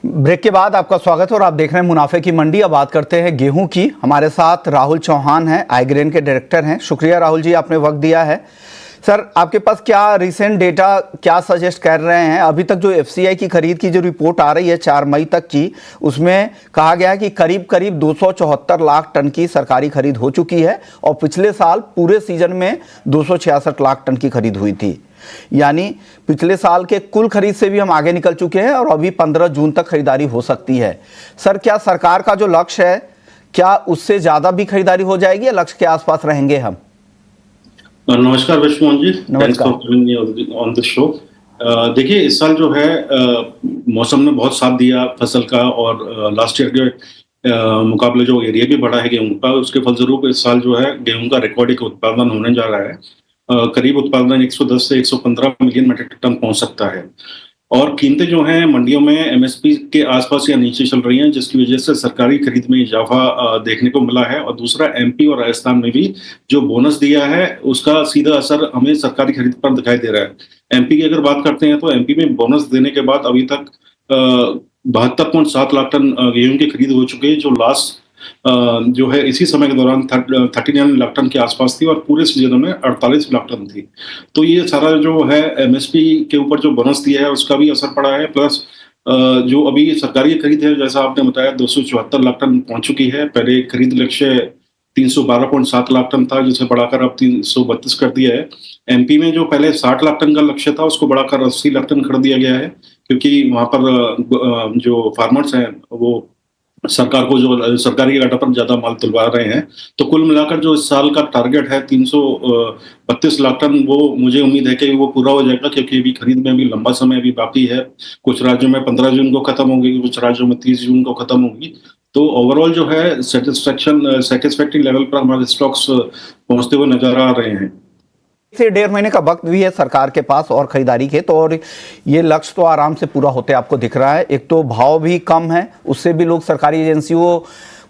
Break के बाद आपका स्वागत है और आप देख रहे हैं मुनाफे की मंडी। अब बात करते हैं गेहूं की। हमारे साथ राहुल चौहान हैं, आईग्रेन के डायरेक्टर हैं। शुक्रिया राहुल जी, आपने वक्त दिया है। सर, आपके पास क्या रिसेंट डेटा क्या सजेस्ट कर रहे हैं? अभी तक जो एफसीआई की खरीद की जो रिपोर्ट आ रही है 4 मई तक की, उसमें कहा गया है कि करीब करीब 274 लाख टन की सरकारी खरीद हो चुकी है और पिछले साल पूरे सीजन में 266 लाख टन की खरीद हुई थी। यानी पिछले साल के कुल खरीद से भी हम आगे निकल चुके हैं और अभी 15 जून तक खरीदारी हो सकती है। सर, क्या सरकार का जो लक्ष्य है, क्या उससे ज्यादा भी खरीदारी हो जाएगी या लक्ष्य के आसपास रहेंगे हम? नमस्कार विश्वमोहन जी, नमस्कार। On the show. देखिए, इस साल जो है मौसम ने बहुत साथ दिया फसल का, और लास्ट ईयर के मुकाबले जो एरिया भी बढ़ा है गेहूं का, उसके फलस्वरूप इस साल जो है गेहूं का रिकॉर्ड उत्पादन होने जा रहा है। करीब उत्पादन 110 से 115 मिलियन मीट्रिक टन पहुंच सकता है। और कीमतें जो हैं मंडियों में एमएसपी के आसपास या नीचे चल रही हैं, जिसकी वजह से सरकारी खरीद में इजाफा देखने को मिला है। और दूसरा, एमपी और राजस्थान में भी जो बोनस दिया है उसका सीधा असर हमें सरकारी खरीद पर दिखाई दे रहा है। एमपी की अगर बात करते हैं तो एमपी में बोनस देने के बाद अभी तक 72.7 लाख टन गेहूं की खरीद हो चुकी है, जो लास्ट जो है इसी समय के दौरान 39 लाख टन के आसपास थी, और पूरे सीजन में 48 लाख टन थी। तो ये सारा जो है एमएसपी के ऊपर जो बोनस दिया है उसका भी असर पड़ा है। प्लस जो अभी सरकारी खरीद है, जैसा आपने बताया, 274 लाख टन पहुंच चुकी है। पहले खरीद लक्ष्य 312.7 लाख टन था, जिसे बढ़ाकर अब 332 कर दिया है। एमपी में जो पहले 60 लाख टन का लक्ष्य था, उसको बढ़ाकर 80 लाख टन कर दिया गया है, क्योंकि वहां पर जो फार्मर्स हैं वो सरकार को जो सरकारी डाटा पर ज्यादा माल तुलवा रहे हैं। तो कुल मिलाकर जो इस साल का टारगेट है 332 लाख टन, वो मुझे उम्मीद है कि वो पूरा हो जाएगा, क्योंकि अभी खरीद में अभी लंबा समय अभी बाकी है। कुछ राज्यों में 15 जून को खत्म होगी, कुछ राज्यों में 30 जून को खत्म होगी। तो ओवरऑल जो है सेटिस्फैक्टरी लेवल पर हमारे स्टॉक्स पहुंचते हुए नजर आ रहे हैं। से 1.5 महीने का वक्त भी है सरकार के पास और खरीदारी के, तो और ये लक्ष्य तो आराम से पूरा होते आपको दिख रहा है। एक तो भाव भी कम है, उससे भी लोग सरकारी एजेंसियों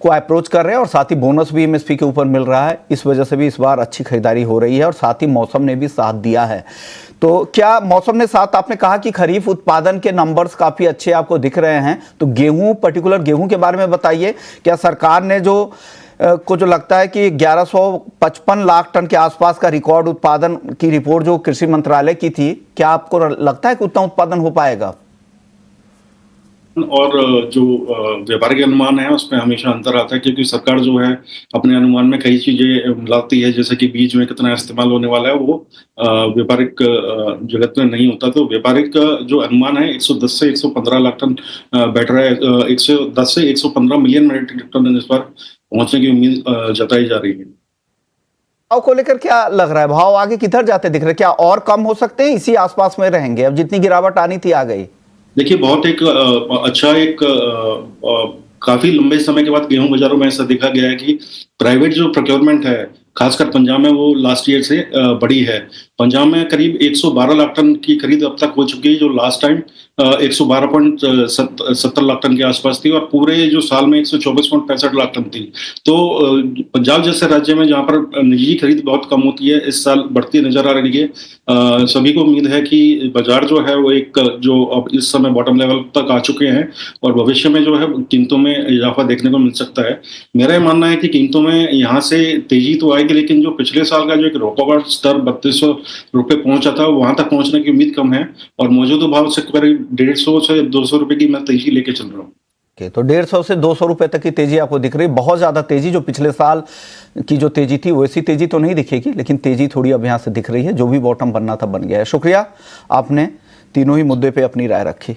को अप्रोच कर रहे हैं, और साथ ही बोनस भी एमएसपी के ऊपर मिल रहा है। इस वजह से भी इस बार अच्छी खरीदारी हो रही है, और साथ ही मौसम ने भी साथ दिया है। तो क्या मौसम ने साथ, आपने कहा कि खरीफ उत्पादन के नंबर्स काफ़ी अच्छे आपको दिख रहे हैं, तो गेहूं, पर्टिकुलर गेहूं के बारे में बताइए। क्या सरकार ने जो लगता है कि 1155 लाख टन के आसपास का रिकॉर्ड उत्पादन की रिपोर्ट जो कृषि मंत्रालय की थी, क्या आपको लगता है कि उतना उत्पादन हो पाएगा? और जो व्यापारिक अनुमान है उसमें हमेशा अंतर आता है, क्योंकि सरकार जो है अपने अनुमान में कई चीजें मिलाती है, जैसे कि बीज में कितना इस्तेमाल होने वाला है, वो व्यापारिक जगत में नहीं होता। तो व्यापारिक जो अनुमान है 110 से 115 लाख टन बैठ रहा है। 110 से 115 मिलियन मीट्रिक टन इस पर पहुंचने की उम्मीद जताई जा रही है। भाव को लेकर क्या लग रहा है? भाव आगे किधर जाते दिख रहे हैं? क्या और कम हो सकते हैं, इसी आसपास में रहेंगे? अब जितनी गिरावट आनी थी आ गई। देखिए, बहुत एक अच्छा काफी लंबे समय के बाद गेहूं बाजारों में ऐसा देखा गया है कि प्राइवेट जो प्रोक्योरमेंट है, खासकर पंजाब में, वो लास्ट ईयर से बड़ी है। पंजाब में करीब 112 लाख टन की खरीद अब तक हो चुकी है, जो लास्ट टाइम 112.70 लाख टन के आसपास थी, और पूरे जो साल में 124.65 लाख टन थी। तो पंजाब जैसे राज्य में, जहां पर निजी खरीद बहुत कम होती है, इस साल बढ़ती नजर आ रही है। सभी को उम्मीद है कि बाजार जो है वो एक जो अब इस समय बॉटम लेवल तक आ चुके हैं, और भविष्य में जो है कीमतों में इजाफा देखने को मिल सकता है। मेरा यह मानना है कि कीमतों में यहाँ से तेजी तो आएगी, लेकिन जो पिछले साल का जो एक रोका स्तर 3200 रुपये पहुंचा था, वहां तक पहुंचने की उम्मीद कम है, और मौजूदा भाव से करीब 150 से 200 रुपए की मैं तेजी लेके चल रहा हूँ। तो 150 से 200 रुपए तक की तेजी आपको दिख रही है। बहुत ज्यादा तेजी, जो पिछले साल की जो तेजी थी वैसी तेजी तो नहीं दिखेगी, लेकिन तेजी थोड़ी अब यहाँ से दिख रही है। जो भी बॉटम बनना था बन गया है। शुक्रिया, आपने तीनों ही मुद्दे पे अपनी राय रखी।